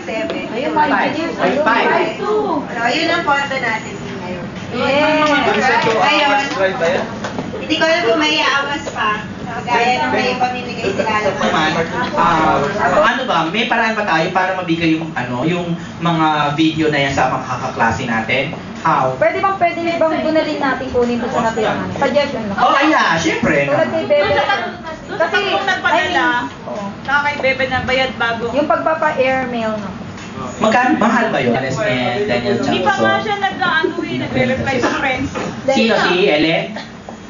1.7. Ayun, 5. So, yun ang photo natin ngayon. Yeah. Ngayon, hindi ko alam kung may aawas pa. Gaya ng may pamimigay sila Naman, ano ba, may paraan ba tayo para mabigay yung yung mga video na yan sa mga kakaklase natin? How? Pwede bang bunalin natin kunin po sa natirahan? Suggestion lang. Oh, yeah, syempre. Tulad kay Bebe. Kasi kung nagpadala, saka kay Bebe na bayad bago. Yung pagpapa-airmail, no? Magkano, mahal ba yun? Alice and Daniel Hindi pa nga Changuso. siya nagre-reply sa friends. Sino? Si Ellen?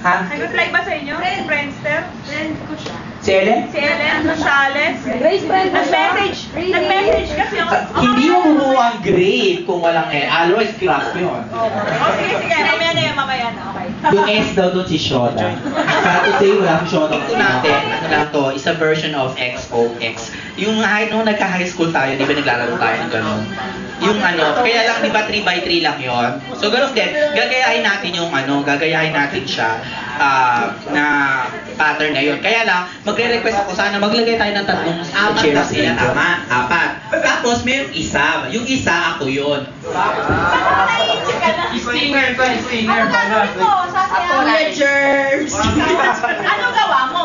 Ha? Nag-reply ba sa inyo? Si Friendster? Friend ko siya. Si Ellen? Si Ellen Rosales? Grace friend mo siya? Nag-message kasi ako. Hindi mo bubuo ang grade kung walang Otherwise, class yun. Sige, mamaya na yan, mamaya na. Okay. Yung S daw doon si Shota. Para today, wala si Shota. Ito natin, ano lang to, is a version of XOX. Yung nung nagka-high school tayo, di ba naglalaro tayo ng gano'n? Yung kaya lang di ba 3x3 lang yon. So gano'n din, gagayahin natin yung gagayahin natin siya na pattern na yun. Kaya lang, magre-request ako sana maglagay tayo ng tatlong Apat na sila, tama? Apat. Tapos mayroong isa. Yung isa ako yun. Stinger ba? Stinger ba? Germs! Ano gawa mo?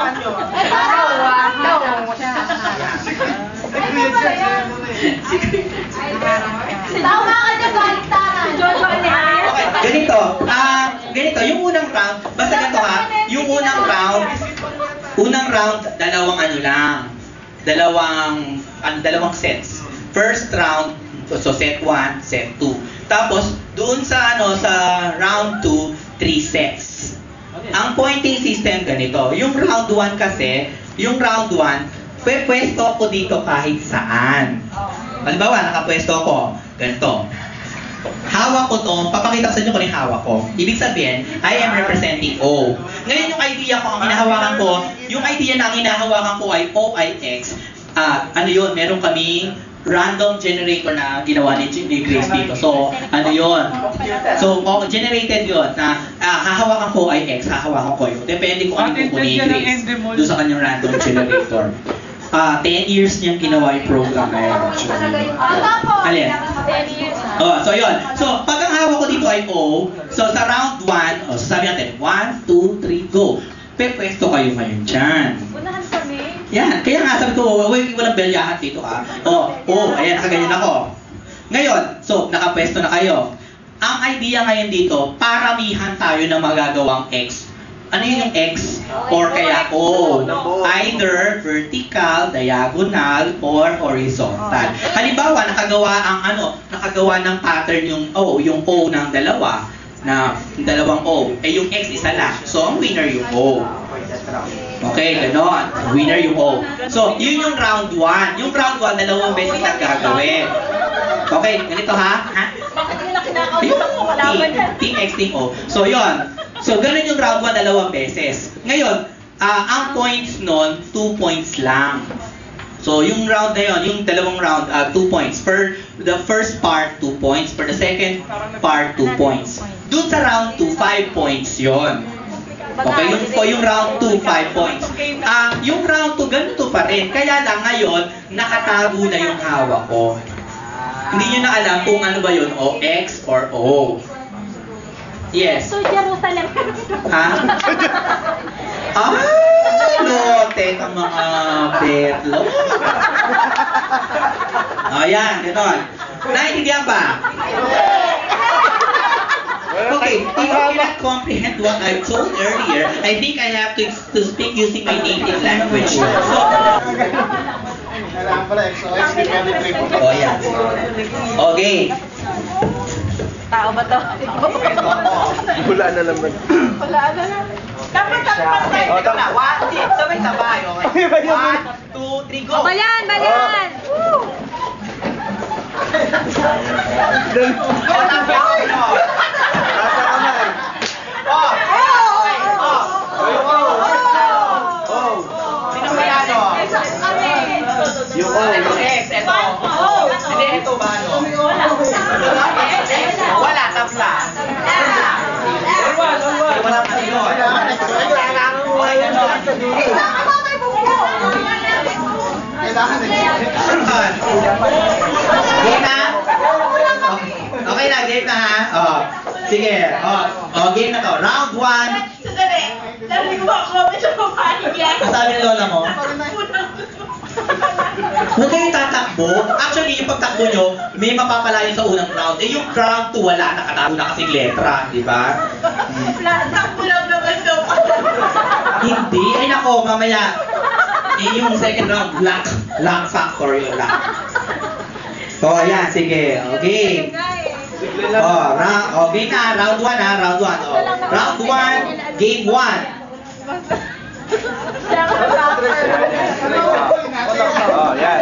Tama ka niya sa aliktaran. Ganito, yung unang round, basta ganito ha, yung unang round, dalawang sets. First round, so set 1, set 2. Tapos, doon sa round 2, 3 sets. Ang pointing system ganito, yung round 1 kasi, pwesto ako dito kahit saan. Halimbawa, nakapwesto ako, ganito. Hawak ko to, papakita ko sa inyo kung yung hawak ko. Ibig sabihin, I am representing O. Ngayon yung idea ko, yung idea na ang hinahawakan ko ay OIX. Yun, meron kaming random generator na ginawa ni Grace dito. So, yun? So, generated yun na hahawakan ko ay X, hahawakan ko yun. Depende kung ano yung ni Grace doon sa kanyang random generator. 10 years niyang ginawa yung program na yun. Alin? So yun. So, pag ang hawak ko dito ay O, so sa round 1, sabi natin, 1, 2, 3, go. Pepwesto kayo ngayon dyan. Unahan kami. Yan. Kaya nga sabi ko, walang belyahan dito ha. Ayan, nakaganyan ako. Ngayon, so, nakapwesto na kayo. Ang idea ngayon dito, paramihan tayo ng magagawang X. Ano yung X? Or kaya O. Either vertical, diagonal, or horizontal. Halimbawa, nakagawa ng pattern yung O ng dalawa, na dalawang O. Yung X isa lang. So, ang winner yung O. Okay, ganon. Winner yung O. So, yun yung round 1. Yung round 1, dalawang beses na gagawin. Okay, ganito ha? Bakit hindi na kinakausap mo kalaban yan? Team X, Team O. So, yun. So, ganun yung round 1, dalawang beses. Ngayon, ang points nun, 2 points lang. So, yung round na yun, yung dalawang round, 2 points. For the first part, 2 points. For the second part, 2 points. Doon sa round 2, 5 points yon. Okay, yung round 2, 5 points. Yung round 2, ganito pa rin. Kaya lang ngayon, nakatago na yung hawak ko. Hindi nyo na alam kung ano ba yun, o X or O. Yes. So, Jerusalem. Ha? Lotek ang mga betlo. Ayan, gano'n. Naintindihan ba? Okay, if you cannot comprehend what I told earlier, I think I have to speak using my native language. So, yeah. Okay. Tao ba to? Wala na naman. Dapat tayo. Ito na. 1, 2, sabay-sabay. 1, 2, 3, go! Balyan! Balyan! Nasa kamay. Sino ba yan? Yung O. X, ito. Hindi, ito ba? Wala, tabla. Wala pa yun. Kailangan Sige, game na to. Round 1. Sandali. Sabi ko ako, medyo papanig yan. Ang sabi ng lola mo, huwag kayong tatakbo. Actually, yung pagtakbo nyo, may mapapalayo sa unang round. Eh, yung round 2, wala, nakatago na kasing letra, di ba? Takbo lang naman daw. Hindi. Ay, nako, mamaya. Eh, yung second round, luck factor yung luck. So, ayan, sige. Okay. Game na, round 1 ha, round 1. Round 1, game 1. Oh, yan.